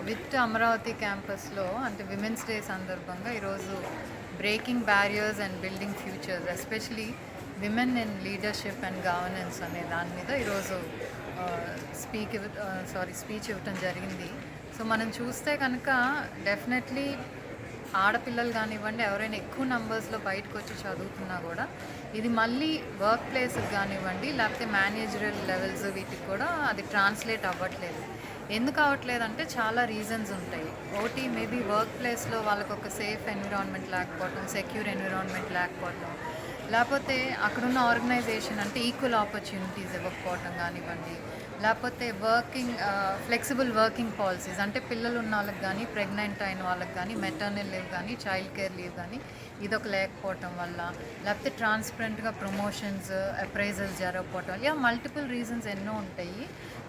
With Amaravati క్యాంపస్లో అంటే women's day సందర్భంగా ఈరోజు breaking barriers and building futures especially women in leadership and governance అనే దాని మీద ఈరోజు స్పీచ్ ఇవ్వటం జరిగింది. సో మనం చూస్తే కనుక డెఫినెట్లీ ఆడపిల్లలు కానివ్వండి, ఎవరైనా ఎక్కువ నంబర్స్లో బయటకు వచ్చి చదువుతున్నా కూడా ఇది మళ్ళీ వర్క్ ప్లేస్కి కానివ్వండి, లేకపోతే మేనేజరల్ లెవెల్స్ వీటికి కూడా అది ట్రాన్స్లేట్ అవ్వట్లేదు. ఎందుకు అవ్వట్లేదు అంటే చాలా రీజన్స్ ఉంటాయి. ఒకటి మేబీ వర్క్ ప్లేస్లో వాళ్ళకు ఒక సేఫ్ ఎన్విరాన్మెంట్ లేకపోవడం, సెక్యూర్ ఎన్విరాన్మెంట్ లేకపోవడం, లేకపోతే అక్కడున్న ఆర్గనైజేషన్ అంటే ఈక్వల్ ఆపర్చునిటీస్ ఇవ్వకపోవటం కానివ్వండి, లేకపోతే ఫ్లెక్సిబుల్ వర్కింగ్ పాలసీస్ అంటే పిల్లలు ఉన్న వాళ్ళకి కానీ, ప్రెగ్నెంట్ అయిన వాళ్ళకి కానీ, మెటర్నల్ లీవ్ కానీ, చైల్డ్ కేర్ లీవ్ కానీ ఇదొక లేకపోవటం వల్ల, లేకపోతే ట్రాన్స్పరెంట్గా ప్రమోషన్స్ అప్రైజల్స్ జరగకపోవటం, ఇలా మల్టిపుల్ రీజన్స్ ఎన్నో ఉంటాయి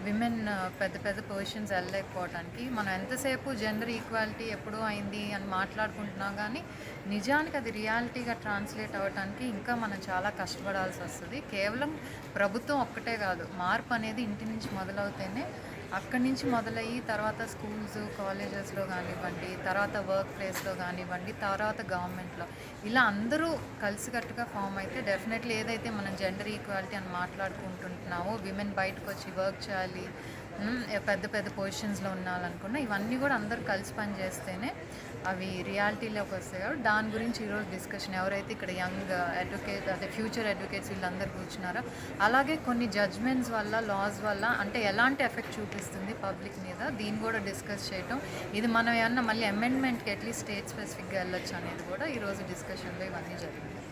విమెన్ పెద్ద పెద్ద పొజిషన్స్ వెళ్ళలేకపోవడానికి. మనం ఎంతసేపు జెండర్ ఈక్వాలిటీ ఎప్పుడూ అయింది అని మాట్లాడుకుంటున్నాం, కానీ నిజానికి అది రియాలిటీగా ట్రాన్స్లేట్ అవ్వడానికి ఇంకా మనం చాలా కష్టపడాల్సి వస్తుంది. కేవలం ప్రభుత్వం ఒక్కటే కాదు, మార్పు అనేది ఇంటి నుంచి మొదలవుతేనే అక్కడి నుంచి మొదలయ్యి తర్వాత స్కూల్స్ కాలేజెస్లో కానివ్వండి, తర్వాత వర్క్ ప్లేస్లో కానివ్వండి, తర్వాత గవర్నమెంట్లో ఇలా అందరూ కలిసికట్టుగా ఫామ్ అయితే డెఫినెట్లీ ఏదైతే మనం జెండర్ ఈక్వాలిటీ అని మాట్లాడుకుంటున్నామో, విమెన్ బయటకు వచ్చి వర్క్ చేయాలి, పెద్ద పెద్ద పొజిషన్స్లో ఉండాలనుకున్నా ఇవన్నీ కూడా అందరూ కలిసి పని చేస్తేనే అవి రియాలిటీలోకి వస్తాయి. కాబట్టి దాని గురించి ఈరోజు డిస్కషన్ ఎవరైతే ఇక్కడ యంగ్ అడ్వకేట్ అదే ఫ్యూచర్ అడ్వకేట్స్ వీళ్ళందరూ కూర్చున్నారో, అలాగే కొన్ని జడ్జ్మెంట్స్ వల్ల లాస్ వల్ల అంటే ఎలాంటి ఎఫెక్ట్ చూపిస్తుంది పబ్లిక్ మీద దీన్ని కూడా డిస్కస్ చేయటం, ఇది మనం ఏమన్నా మళ్ళీ అమెండ్మెంట్కి అట్లీస్ట్ స్టేట్ స్పెసిఫిక్గా వెళ్ళొచ్చు అనేది కూడా ఈరోజు డిస్కషన్లో ఇవన్నీ జరిగింది.